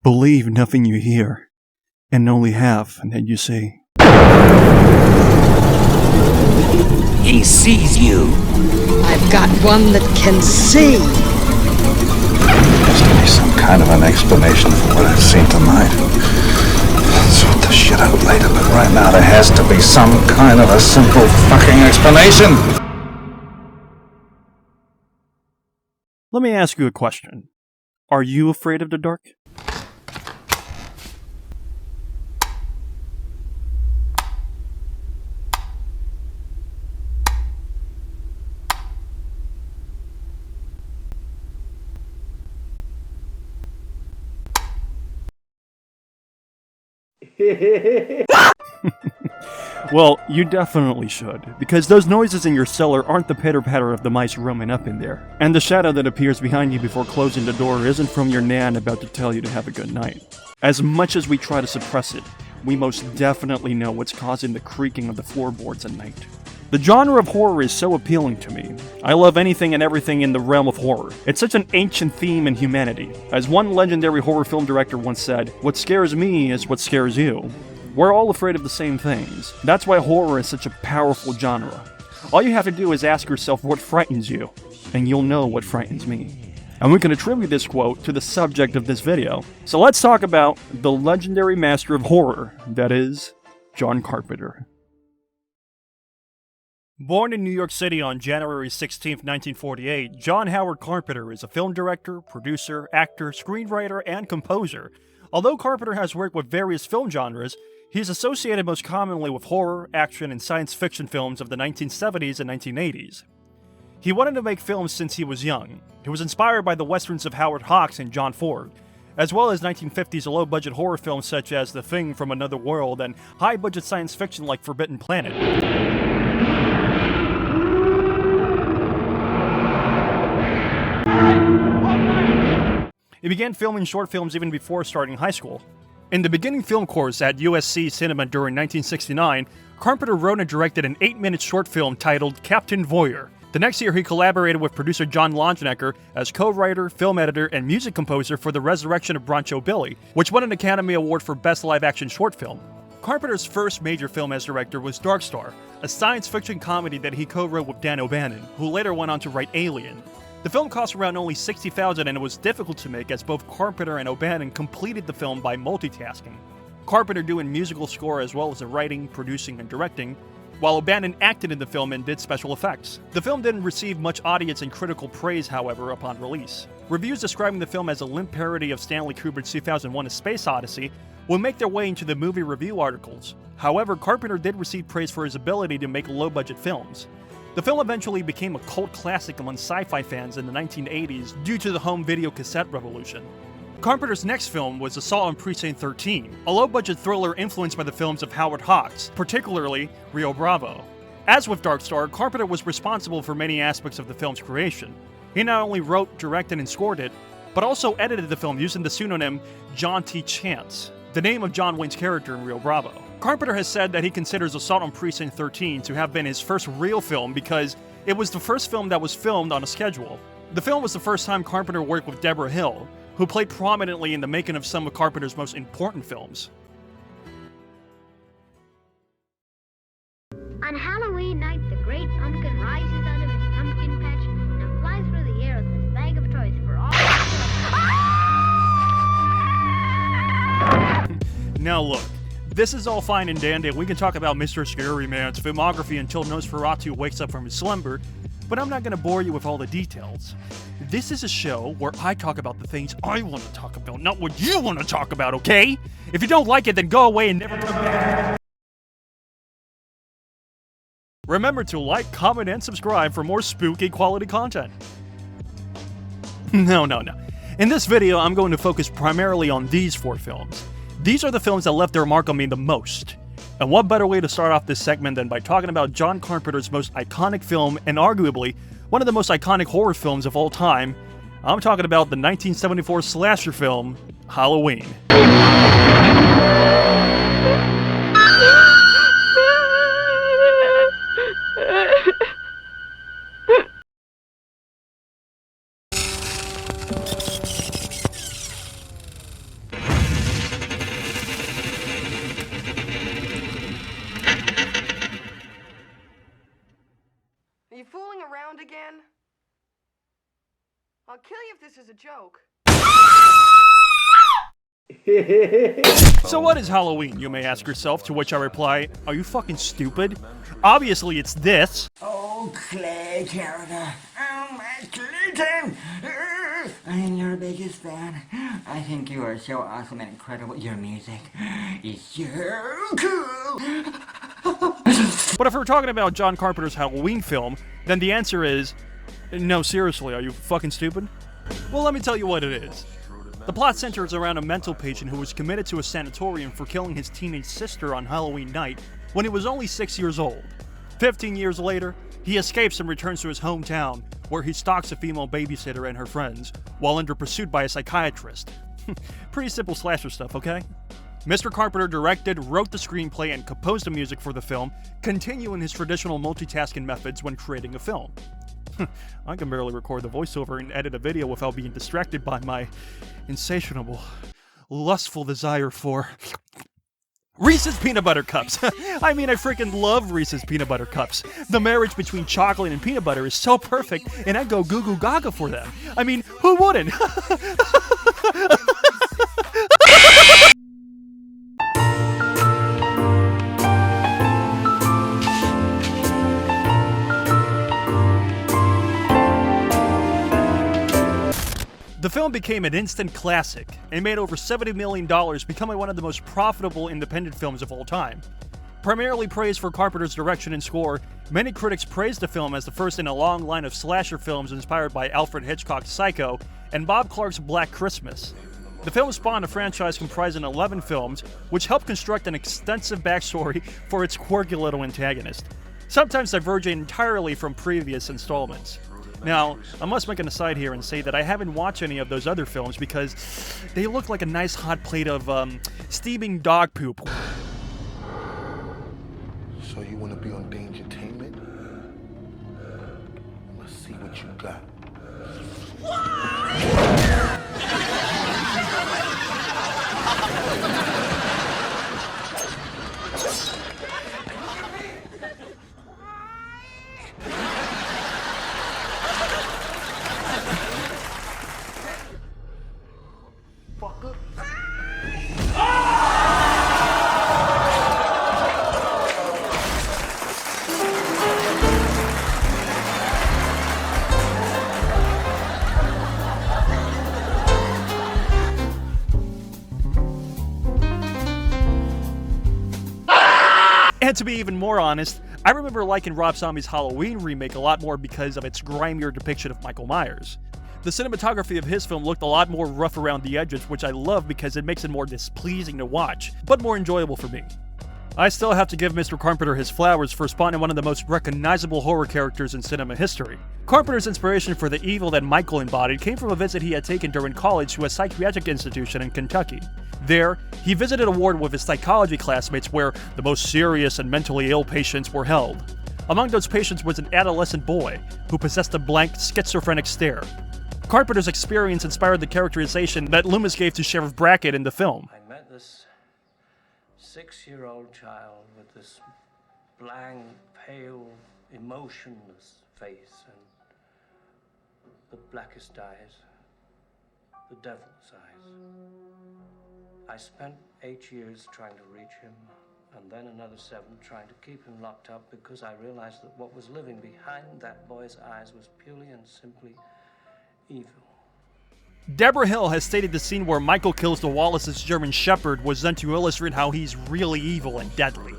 Believe nothing you hear, and only half that you see. He sees you. I've got one that can see. There has to be some kind of an explanation for what I've seen tonight. I'll sort the shit out later, but right now there has to be some kind of a simple fucking explanation. Let me ask you a question. Are you afraid of the dark? Well, you definitely should, because those noises in your cellar aren't the pitter-patter of the mice roaming up in there. And the shadow that appears behind you before closing the door isn't from your nan about to tell you to have a good night. As much as we try to suppress it, we most definitely know what's causing the creaking of the floorboards at night. The genre of horror is so appealing to me. I love anything and everything in the realm of horror. It's such an ancient theme in humanity. As one legendary horror film director once said, "What scares me is what scares you." We're all afraid of the same things. That's why horror is such a powerful genre. All you have to do is ask yourself what frightens you, and you'll know what frightens me. And we can attribute this quote to the subject of this video. So let's talk about the legendary master of horror, that is, John Carpenter. Born in New York City on January 16, 1948, John Howard Carpenter is a film director, producer, actor, screenwriter, and composer. Although Carpenter has worked with various film genres, he is associated most commonly with horror, action, and science fiction films of the 1970s and 1980s. He wanted to make films since he was young. He was inspired by the westerns of Howard Hawks and John Ford, as well as 1950s low-budget horror films such as The Thing from Another World and high-budget science fiction like Forbidden Planet. He began filming short films even before starting high school. In the beginning film course at USC Cinema during 1969, Carpenter wrote and directed an 8-minute short film titled Captain Voyeur. The next year, he collaborated with producer John Longenecker as co-writer, film editor, and music composer for The Resurrection of Broncho Billy, which won an Academy Award for Best Live-Action Short Film. Carpenter's first major film as director was Dark Star, a science fiction comedy that he co-wrote with Dan O'Bannon, who later went on to write Alien. The film cost around only $60,000 and it was difficult to make as both Carpenter and O'Bannon completed the film by multitasking. Carpenter doing musical score as well as the writing, producing, and directing, while O'Bannon acted in the film and did special effects. The film didn't receive much audience and critical praise, however, upon release. Reviews describing the film as a limp parody of Stanley Kubrick's 2001: A Space Odyssey will make their way into the movie review articles. However, Carpenter did receive praise for his ability to make low-budget films. The film eventually became a cult classic among sci-fi fans in the 1980s due to the home video cassette revolution. Carpenter's next film was Assault on Precinct 13, a low-budget thriller influenced by the films of Howard Hawks, particularly Rio Bravo. As with Dark Star, Carpenter was responsible for many aspects of the film's creation. He not only wrote, directed, and scored it, but also edited the film using the pseudonym John T. Chance, the name of John Wayne's character in Rio Bravo. Carpenter has said that he considers Assault on Precinct 13 to have been his first real film because it was the first film that was filmed on a schedule. The film was the first time Carpenter worked with Deborah Hill, who played prominently in the making of some of Carpenter's most important films. On Halloween night, the great pumpkin rises out of his pumpkin patch and flies through the air with his bag of toys for all. Now look, this is all fine and dandy. We can talk about Mr. Scary Man's filmography until Nosferatu wakes up from his slumber, but I'm not going to bore you with all the details. This is a show where I talk about the things I want to talk about, not what you want to talk about, okay? If you don't like it, then go away and never come back. Remember to like, comment, and subscribe for more spooky quality content. No. In this video, I'm going to focus primarily on these 4 films. These are the films that left their mark on me the most. And what better way to start off this segment than by talking about John Carpenter's most iconic film and arguably one of the most iconic horror films of all time. I'm talking about the 1974 slasher film, Halloween. I'll kill you if this is a joke. So what is Halloween, you may ask yourself, to which I reply, are you fucking stupid? Obviously it's this. Oh, Clay character. Oh, my Clayton. I'm your biggest fan. I think you are so awesome and incredible. Your music is so cool. But if we're talking about John Carpenter's Halloween film, then the answer is, no, seriously, are you fucking stupid? Well, let me tell you what it is. The plot centers around a mental patient who was committed to a sanatorium for killing his teenage sister on Halloween night when he was only 6 years old. 15 years later, he escapes and returns to his hometown, where he stalks a female babysitter and her friends, while under pursuit by a psychiatrist. Pretty simple slasher stuff, okay? Mr. Carpenter directed, wrote the screenplay, and composed the music for the film, continuing his traditional multitasking methods when creating a film. I can barely record the voiceover and edit a video without being distracted by my insatiable, lustful desire for Reese's Peanut Butter Cups. I mean, I freaking love Reese's Peanut Butter Cups. The marriage between chocolate and peanut butter is so perfect, and I'd go goo goo gaga for them. I mean, who wouldn't? The film became an instant classic and made over $70 million, becoming one of the most profitable independent films of all time. Primarily praised for Carpenter's direction and score, many critics praised the film as the first in a long line of slasher films inspired by Alfred Hitchcock's Psycho and Bob Clark's Black Christmas. The film spawned a franchise comprising 11 films, which helped construct an extensive backstory for its quirky little antagonist, sometimes diverging entirely from previous installments. Now, I must make an aside here and say that I haven't watched any of those other films because they look like a nice hot plate of, steaming dog poop. So you want to be on Dangertainment? Let's see what you got. And to be even more honest, I remember liking Rob Zombie's Halloween remake a lot more because of its grimier depiction of Michael Myers. The cinematography of his film looked a lot more rough around the edges, which I love because it makes it more displeasing to watch, but more enjoyable for me. I still have to give Mr. Carpenter his flowers for spawning one of the most recognizable horror characters in cinema history. Carpenter's inspiration for the evil that Michael embodied came from a visit he had taken during college to a psychiatric institution in Kentucky. There, he visited a ward with his psychology classmates where the most serious and mentally ill patients were held. Among those patients was an adolescent boy who possessed a blank, schizophrenic stare. Carpenter's experience inspired the characterization that Loomis gave to Sheriff Brackett in the film. I met this 6-year-old child with this blank, pale, emotionless face and the blackest eyes, the devil's eyes. I spent 8 years trying to reach him, and then another 7 trying to keep him locked up because I realized that what was living behind that boy's eyes was purely and simply evil. Deborah Hill has stated the scene where Michael kills the Wallace's German Shepherd was done to illustrate how he's really evil and deadly.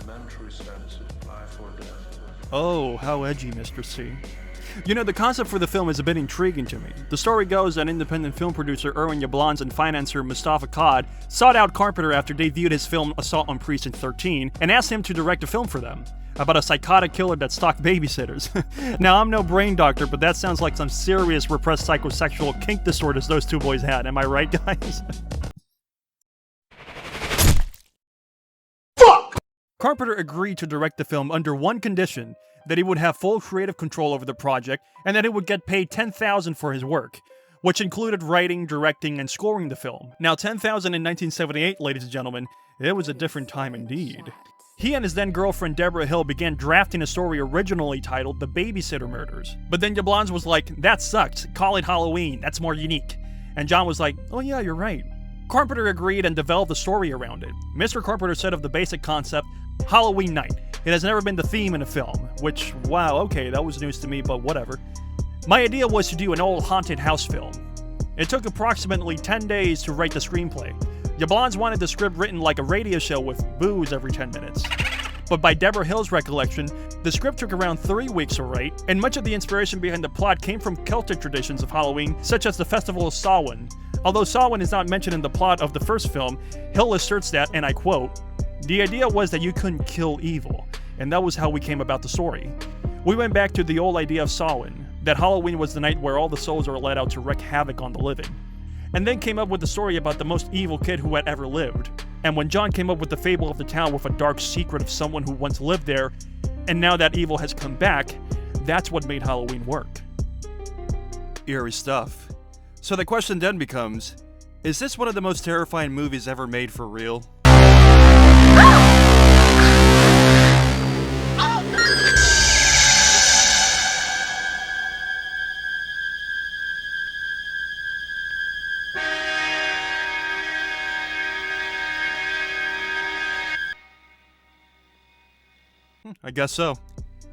Oh, how edgy, Mr. C. You know, the concept for the film is a bit intriguing to me. The story goes that independent film producer Erwin Yablans and financier Mustafa Cod sought out Carpenter after they viewed his film Assault on Precinct 13 and asked him to direct a film for them, about a psychotic killer that stalked babysitters. Now, I'm no brain doctor, but that sounds like some serious repressed psychosexual kink disorders those two boys had. Am I right, guys? Fuck! Carpenter agreed to direct the film under one condition, that he would have full creative control over the project, and that he would get paid $10,000 for his work, which included writing, directing, and scoring the film. Now, $10,000 in 1978, ladies and gentlemen, it was a different time indeed. He and his then-girlfriend Deborah Hill began drafting a story originally titled The Babysitter Murders. But then Yablans was like, that sucks, call it Halloween, that's more unique. And John was like, oh yeah, you're right. Carpenter agreed and developed a story around it. Mr. Carpenter said of the basic concept, Halloween night. It has never been the theme in a film, which, wow, okay, that was news to me, but whatever. My idea was to do an old haunted house film. It took approximately 10 days to write the screenplay. Yablans wanted the script written like a radio show with booze every 10 minutes. But by Deborah Hill's recollection, the script took around 3 weeks to write, and much of the inspiration behind the plot came from Celtic traditions of Halloween, such as the festival of Samhain. Although Samhain is not mentioned in the plot of the first film, Hill asserts that, and I quote, "The idea was that you couldn't kill evil, and that was how we came about the story. We went back to the old idea of Samhain, that Halloween was the night where all the souls are let out to wreak havoc on the living. And then came up with the story about the most evil kid who had ever lived. And when John came up with the fable of the town with a dark secret of someone who once lived there, and now that evil has come back, that's what made Halloween work." Eerie stuff. So the question then becomes, is this one of the most terrifying movies ever made for real? I guess so.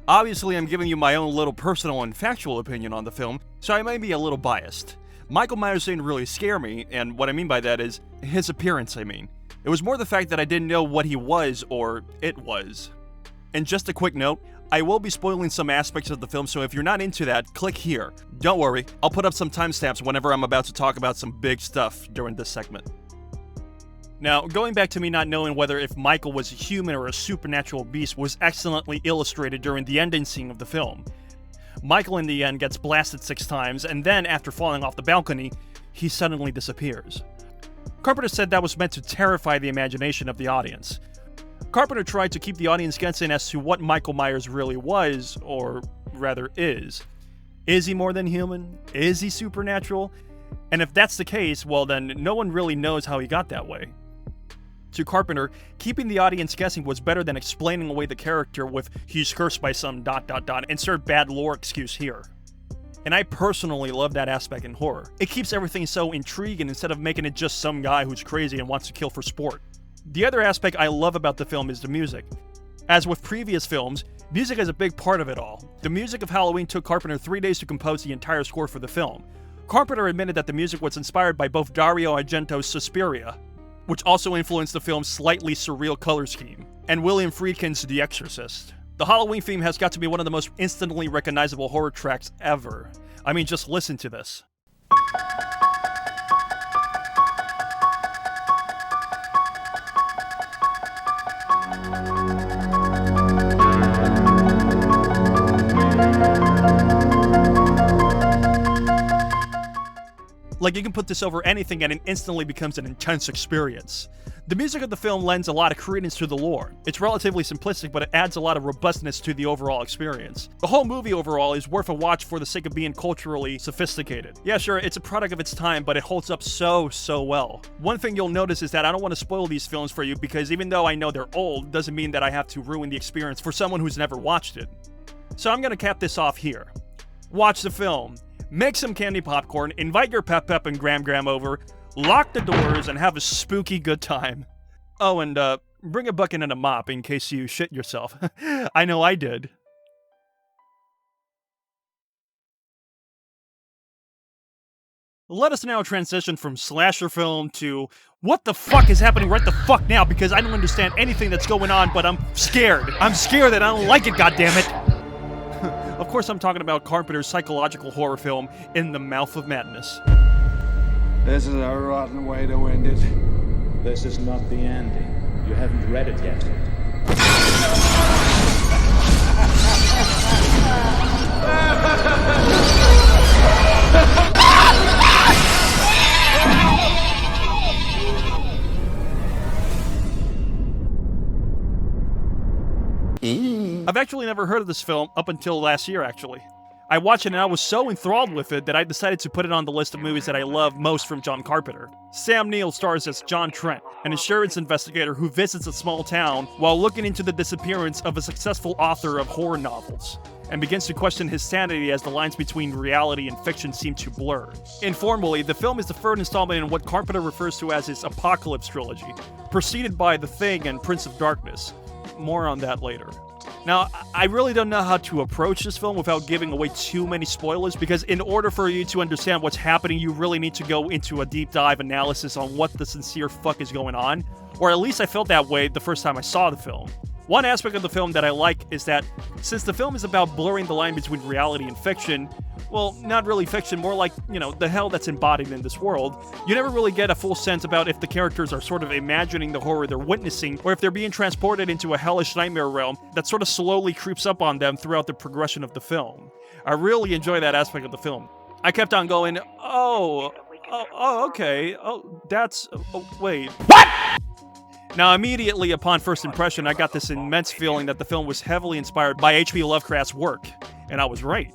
Obviously, I'm giving you my own little personal and factual opinion on the film, so I may be a little biased. Michael Myers didn't really scare me, and what I mean by that is his appearance, I mean. It was more the fact that I didn't know what he was, or it was. And just a quick note, I will be spoiling some aspects of the film, so if you're not into that, click here. Don't worry, I'll put up some timestamps whenever I'm about to talk about some big stuff during this segment. Now, going back to me not knowing whether if Michael was a human or a supernatural beast was excellently illustrated during the ending scene of the film. Michael in the end gets blasted 6 times, and then after falling off the balcony, he suddenly disappears. Carpenter said that was meant to terrify the imagination of the audience. Carpenter tried to keep the audience guessing as to what Michael Myers really was, or rather is. Is he more than human? Is he supernatural? And if that's the case, well then, no one really knows how he got that way. To Carpenter, keeping the audience guessing was better than explaining away the character with "he's cursed by some ... insert bad lore excuse here." And I personally love that aspect in horror. It keeps everything so intriguing instead of making it just some guy who's crazy and wants to kill for sport. The other aspect I love about the film is the music. As with previous films, music is a big part of it all. The music of Halloween took Carpenter 3 days to compose the entire score for the film. Carpenter admitted that the music was inspired by both Dario Argento's Suspiria, which also influenced the film's slightly surreal color scheme, and William Friedkin's The Exorcist. The Halloween theme has got to be one of the most instantly recognizable horror tracks ever. I mean, just listen to this. Like, you can put this over anything and it instantly becomes an intense experience. The music of the film lends a lot of credence to the lore. It's relatively simplistic, but it adds a lot of robustness to the overall experience. The whole movie overall is worth a watch for the sake of being culturally sophisticated. Yeah, sure, it's a product of its time, but it holds up so well. One thing you'll notice is that I don't want to spoil these films for you because even though I know they're old, doesn't mean that I have to ruin the experience for someone who's never watched it. So I'm gonna cap this off here. Watch the film. Make some candy popcorn, invite your Pep and Gram over, lock the doors, and have a spooky good time. Oh, and bring a bucket and a mop in case you shit yourself. I know I did. Let us now transition from slasher film to what the fuck is happening right the fuck now, because I don't understand anything that's going on, but I'm scared. I'm scared that I don't like it, goddammit. Of course, I'm talking about Carpenter's psychological horror film, In the Mouth of Madness. This is a rotten way to end it. This is not the ending. You haven't read it yet. I've actually never heard of this film up until last year, actually. I watched it and I was so enthralled with it that I decided to put it on the list of movies that I love most from John Carpenter. Sam Neill stars as John Trent, an insurance investigator who visits a small town while looking into the disappearance of a successful author of horror novels, and begins to question his sanity as the lines between reality and fiction seem to blur. Informally, the film is the third installment in what Carpenter refers to as his Apocalypse trilogy, preceded by The Thing and Prince of Darkness. More on that later. Now, I really don't know how to approach this film without giving away too many spoilers, because in order for you to understand what's happening, you really need to go into a deep dive analysis on what the sincere fuck is going on, or at least I felt that way the first time I saw the film. One aspect of the film that I like is that, since the film is about blurring the line between reality and fiction, well, not really fiction, more like, the hell that's embodied in this world, you never really get a full sense about if the characters are sort of imagining the horror they're witnessing, or if they're being transported into a hellish nightmare realm that sort of slowly creeps up on them throughout the progression of the film. I really enjoy that aspect of the film. I kept on going, okay, wait. What?! Now, immediately upon first impression, I got this immense feeling that the film was heavily inspired by H.P. Lovecraft's work, and I was right.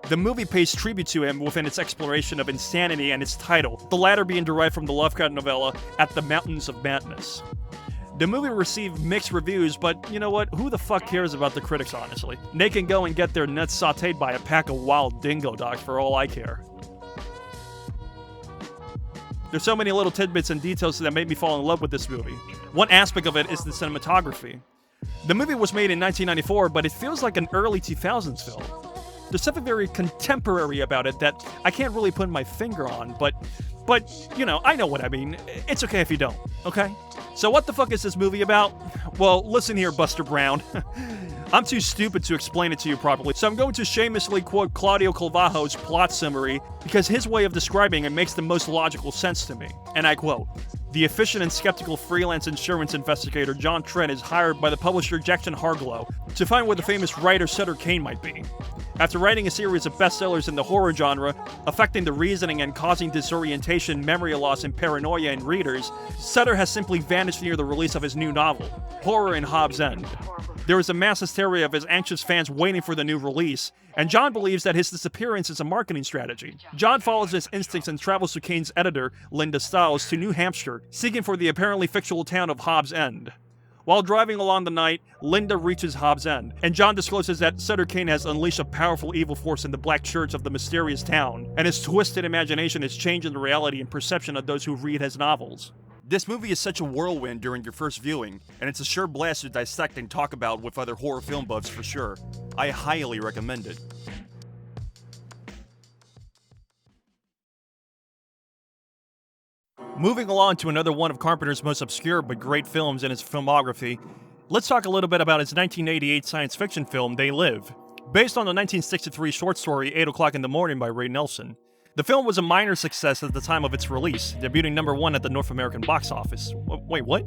The movie pays tribute to him within its exploration of insanity and its title, the latter being derived from the Lovecraft novella At the Mountains of Madness. The movie received mixed reviews, but you know what? Who the fuck cares about the critics, honestly? They can go and get their nuts sauteed by a pack of wild dingo dogs for all I care. There's so many little tidbits and details that made me fall in love with this movie. One aspect of it is the cinematography. The movie was made in 1994, but it feels like an early 2000s film. There's something very contemporary about it that I can't really put my finger on, but I know what I mean. It's okay if you don't, okay? So what the fuck is this movie about? Well, listen here, Buster Brown. I'm too stupid to explain it to you properly, so I'm going to shamelessly quote Claudio Calvajo's plot summary, because his way of describing it makes the most logical sense to me. And I quote, "The efficient and skeptical freelance insurance investigator John Trent is hired by the publisher Jackson Harglow to find where the famous writer Sutter Kane might be. After writing a series of bestsellers in the horror genre, affecting the reasoning and causing disorientation, memory loss, and paranoia in readers, Sutter has simply vanished near the release of his new novel, Horror in Hobbs End. There is a mass hysteria of his anxious fans waiting for the new release, and John believes that his disappearance is a marketing strategy. John follows his instincts and travels to Kane's editor, Linda Stiles, to New Hampshire, seeking for the apparently fictional town of Hobbs End. While driving along the night, Linda reaches Hobbs End, and John discloses that Sutter Kane has unleashed a powerful evil force in the black church of the mysterious town, and his twisted imagination is changing the reality and perception of those who read his novels. This movie is such a whirlwind during your first viewing, and it's a sure blast to dissect and talk about with other horror film buffs for sure. I highly recommend it. Moving along to another one of Carpenter's most obscure but great films in his filmography, let's talk a little bit about his 1988 science fiction film, They Live, based on the 1963 short story 8 O'Clock in the Morning by Ray Nelson. The film was a minor success at the time of its release, debuting #1 at the North American box office. Wait, what?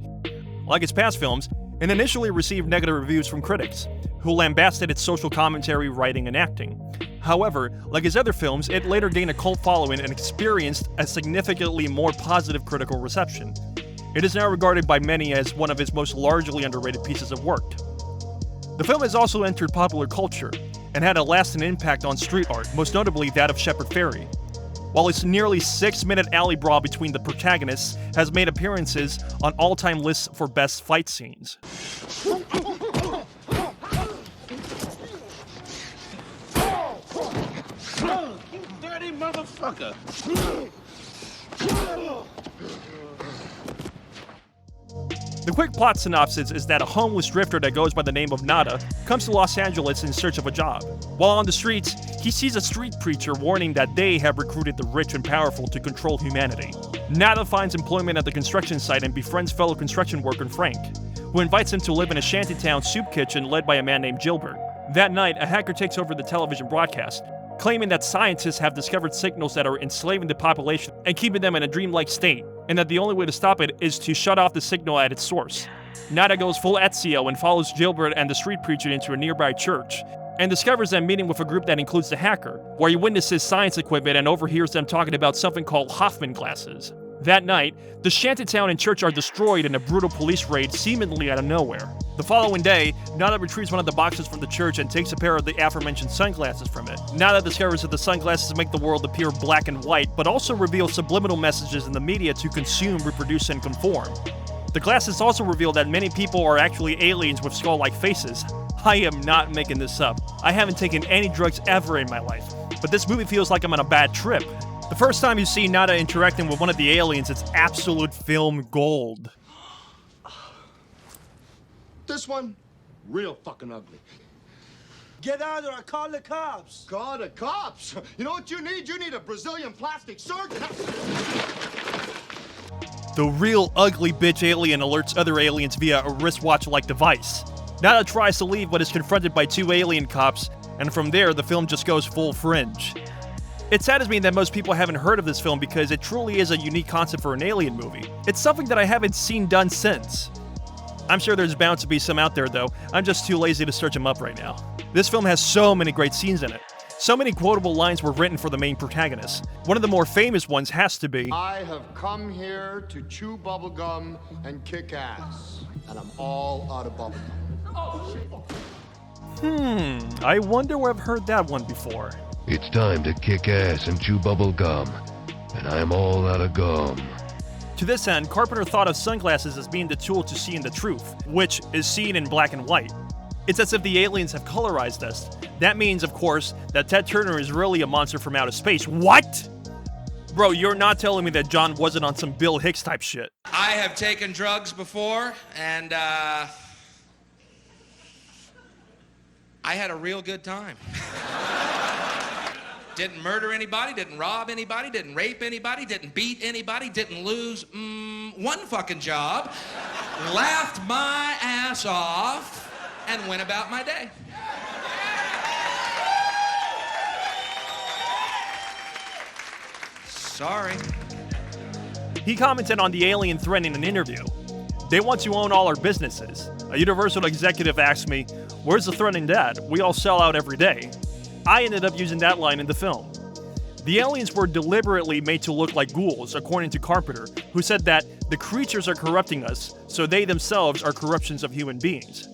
Like its past films, it initially received negative reviews from critics, who lambasted its social commentary, writing, and acting. However, like his other films, it later gained a cult following and experienced a significantly more positive critical reception. It is now regarded by many as one of his most largely underrated pieces of work. The film has also entered popular culture, and had a lasting impact on street art, most notably that of Shepard Fairey. While its nearly 6-minute alley brawl between the protagonists has made appearances on all-time lists for best fight scenes. You dirty motherfucker! The quick plot synopsis is that a homeless drifter that goes by the name of Nada comes to Los Angeles in search of a job. While on the streets, he sees a street preacher warning that they have recruited the rich and powerful to control humanity. Nada finds employment at the construction site and befriends fellow construction worker Frank, who invites him to live in a shantytown soup kitchen led by a man named Gilbert. That night, a hacker takes over the television broadcast, claiming that scientists have discovered signals that are enslaving the population and keeping them in a dreamlike state, and that the only way to stop it is to shut off the signal at its source. Nada goes full Ezio and follows Gilbert and the street preacher into a nearby church, and discovers them meeting with a group that includes the hacker, where he witnesses science equipment and overhears them talking about something called Hoffman glasses. That night, the shantytown and church are destroyed in a brutal police raid seemingly out of nowhere. The following day, Nada retrieves one of the boxes from the church and takes a pair of the aforementioned sunglasses from it. Nada discovers that the sunglasses make the world appear black and white, but also reveal subliminal messages in the media to consume, reproduce, and conform. The glasses also reveal that many people are actually aliens with skull-like faces. I am not making this up. I haven't taken any drugs ever in my life, but this movie feels like I'm on a bad trip. The first time you see Nada interacting with one of the aliens, it's absolute film gold. This one, real fucking ugly. Get out or I call the cops. Call the cops? You know what you need? You need a Brazilian plastic surgeon. The real ugly bitch alien alerts other aliens via a wristwatch-like device. Nada tries to leave but is confronted by two alien cops, and from there the film just goes full fringe. It saddens me that most people haven't heard of this film because it truly is a unique concept for an alien movie. It's something that I haven't seen done since. I'm sure there's bound to be some out there though, I'm just too lazy to search them up right now. This film has so many great scenes in it. So many quotable lines were written for the main protagonist. One of the more famous ones has to be, I have come here to chew bubblegum and kick ass, and I'm all out of bubblegum. I wonder where I've heard that one before. It's time to kick ass and chew bubble gum, and I'm all out of gum. To this end, Carpenter thought of sunglasses as being the tool to seeing the truth, which is seen in black and white. It's as if the aliens have colorized us. That means, of course, that Ted Turner is really a monster from outer space. What? Bro, you're not telling me that John wasn't on some Bill Hicks type shit. I have taken drugs before, and I had a real good time. Didn't murder anybody, didn't rob anybody, didn't rape anybody, didn't beat anybody, didn't lose one fucking job, laughed my ass off, and went about my day. Sorry. He commented on the alien threat in an interview. They want to own all our businesses. A Universal executive asked me, "Where's the threat in that? We all sell out every day." I ended up using that line in the film. The aliens were deliberately made to look like ghouls, according to Carpenter, who said that the creatures are corrupting us, so they themselves are corruptions of human beings.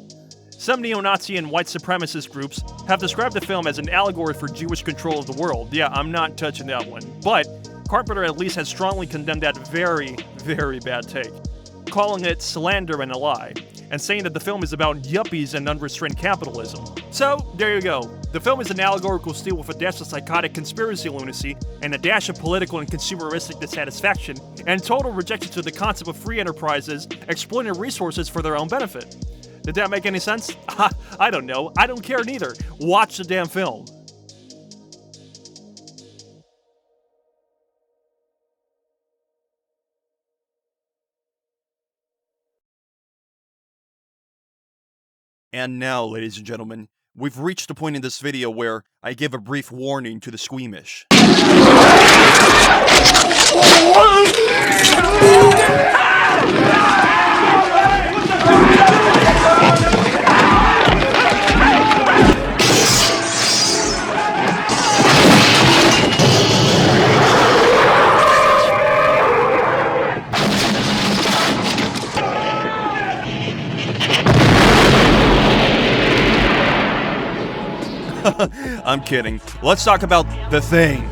Some neo-Nazi and white supremacist groups have described the film as an allegory for Jewish control of the world. Yeah, I'm not touching that one. But Carpenter at least has strongly condemned that very, very bad take, calling it slander and a lie, and saying that the film is about yuppies and unrestrained capitalism. So, there you go. The film is an allegorical steal with a dash of psychotic conspiracy lunacy and a dash of political and consumeristic dissatisfaction, and total rejection to the concept of free enterprises exploiting resources for their own benefit. Did that make any sense? I don't know. I don't care neither. Watch the damn film. And now, ladies and gentlemen, we've reached the point in this video where I give a brief warning to the squeamish. I'm kidding. Let's talk about The Thing.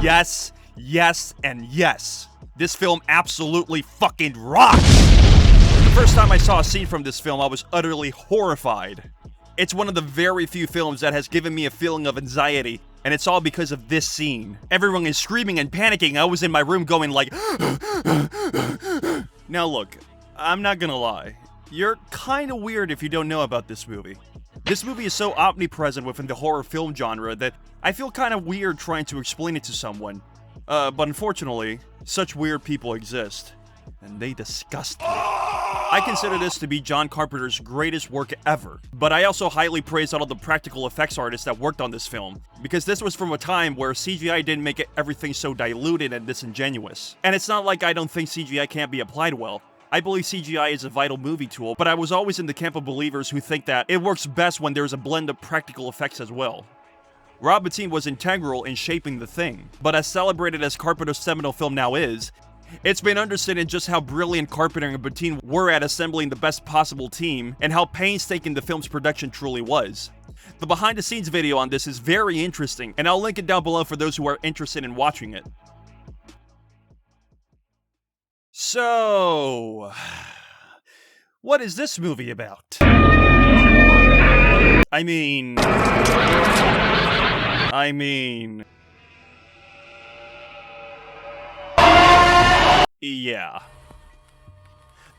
Yes, yes, and yes. This film absolutely fucking rocks! The first time I saw a scene from this film, I was utterly horrified. It's one of the very few films that has given me a feeling of anxiety, and it's all because of this scene. Everyone is screaming and panicking. I was in my room going like, Now look, I'm not gonna lie. You're kinda weird if you don't know about this movie. This movie is so omnipresent within the horror film genre that I feel kinda weird trying to explain it to someone. But unfortunately, such weird people exist. And they disgust me. I consider this to be John Carpenter's greatest work ever, but I also highly praise all of the practical effects artists that worked on this film, because this was from a time where CGI didn't make everything so diluted and disingenuous. And it's not like I don't think CGI can't be applied well. I believe CGI is a vital movie tool, but I was always in the camp of believers who think that it works best when there's a blend of practical effects as well. Rob Bottin was integral in shaping The Thing, but as celebrated as Carpenter's seminal film now is, it's been understated just how brilliant Carpenter and Bottin were at assembling the best possible team, and how painstaking the film's production truly was. The behind-the-scenes video on this is very interesting, and I'll link it down below for those who are interested in watching it. So, what is this movie about? I mean... Yeah.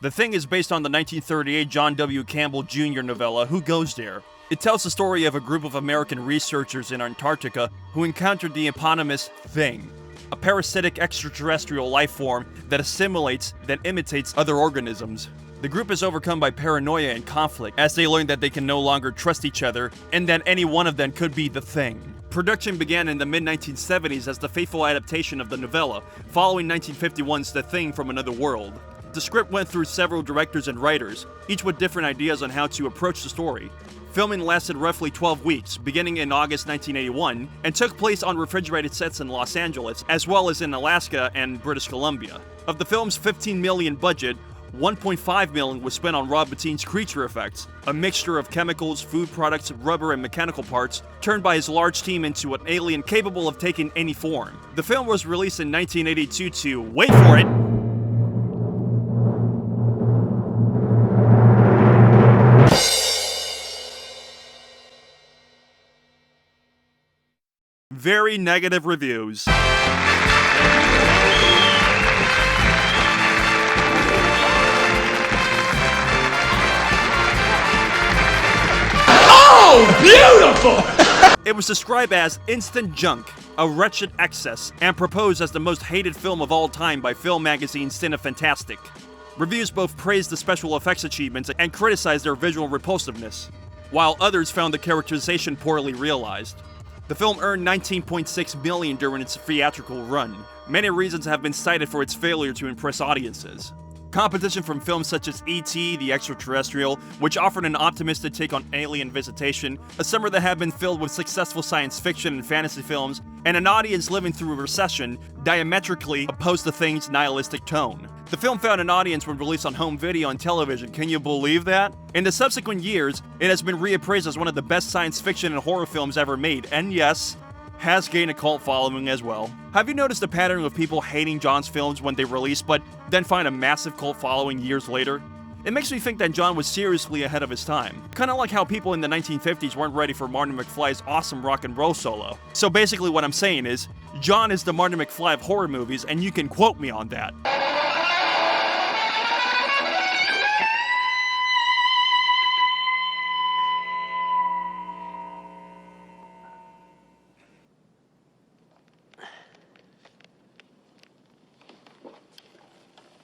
The Thing is based on the 1938 John W. Campbell Jr. novella, Who Goes There? It tells the story of a group of American researchers in Antarctica who encountered the eponymous Thing, a parasitic extraterrestrial life form that assimilates, then imitates other organisms. The group is overcome by paranoia and conflict as they learn that they can no longer trust each other and that any one of them could be the Thing. Production began in the mid-1970s as the faithful adaptation of the novella, following 1951's The Thing from Another World. The script went through several directors and writers, each with different ideas on how to approach the story. Filming lasted roughly 12 weeks, beginning in August 1981, and took place on refrigerated sets in Los Angeles, as well as in Alaska and British Columbia. Of the film's $15 million budget, $1.5 million was spent on Rob Bottin's creature effects, a mixture of chemicals, food products, rubber, and mechanical parts, turned by his large team into an alien capable of taking any form. The film was released in 1982 to, wait for it, very negative reviews. Oh, beautiful! It was described as instant junk, a wretched excess, and proposed as the most hated film of all time by film magazine Cinefantastic. Reviews both praised the special effects achievements and criticized their visual repulsiveness, while others found the characterization poorly realized. The film earned $19.6 million during its theatrical run. Many reasons have been cited for its failure to impress audiences. Competition from films such as E.T. the Extraterrestrial, which offered an optimistic take on alien visitation, a summer that had been filled with successful science fiction and fantasy films, and an audience living through a recession, diametrically opposed The Thing's nihilistic tone. The film found an audience when released on home video and television. Can you believe that? In the subsequent years, it has been reappraised as one of the best science fiction and horror films ever made, and yes, has gained a cult following as well. Have you noticed the pattern of people hating John's films when they release, but then find a massive cult following years later? It makes me think that John was seriously ahead of his time. Kinda like how people in the 1950s weren't ready for Martin McFly's awesome rock and roll solo. So basically what I'm saying is, John is the Martin McFly of horror movies, and you can quote me on that.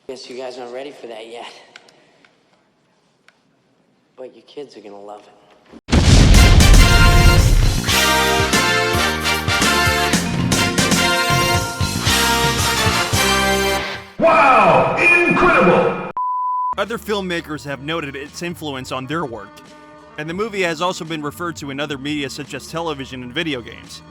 Guess you guys aren't ready for that yet. But your kids are gonna love it. Wow! Incredible! Other filmmakers have noted its influence on their work, and the movie has also been referred to in other media such as television and video games.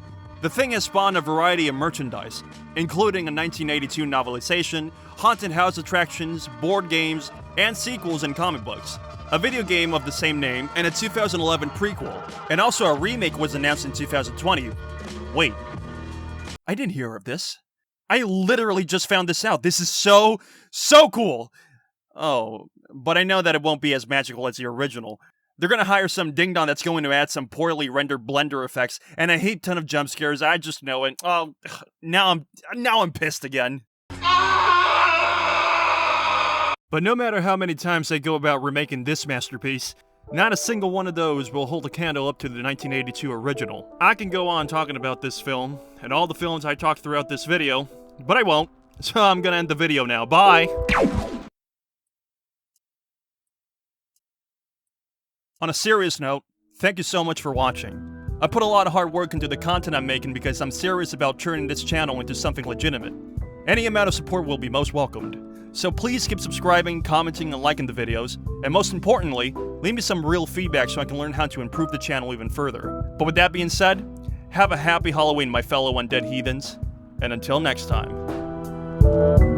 The Thing has spawned a variety of merchandise, including a 1982 novelization, haunted house attractions, board games, and sequels in comic books, a video game of the same name, and a 2011 prequel, and also a remake was announced in 2020. Wait, I didn't hear of this. I literally just found this out. This is so cool! Oh, but I know that it won't be as magical as the original. They're gonna hire some ding-dong that's going to add some poorly rendered blender effects and a heap ton of jump scares. I just know it. Oh, now I'm pissed again. But no matter how many times they go about remaking this masterpiece, not a single one of those will hold a candle up to the 1982 original. I can go on talking about this film and all the films I talked throughout this video, but I won't. So I'm gonna end the video now. Bye! On a serious note, thank you so much for watching. I put a lot of hard work into the content I'm making because I'm serious about turning this channel into something legitimate. Any amount of support will be most welcomed. So please keep subscribing, commenting, and liking the videos, and most importantly, leave me some real feedback so I can learn how to improve the channel even further. But with that being said, have a happy Halloween, my fellow undead heathens, and until next time.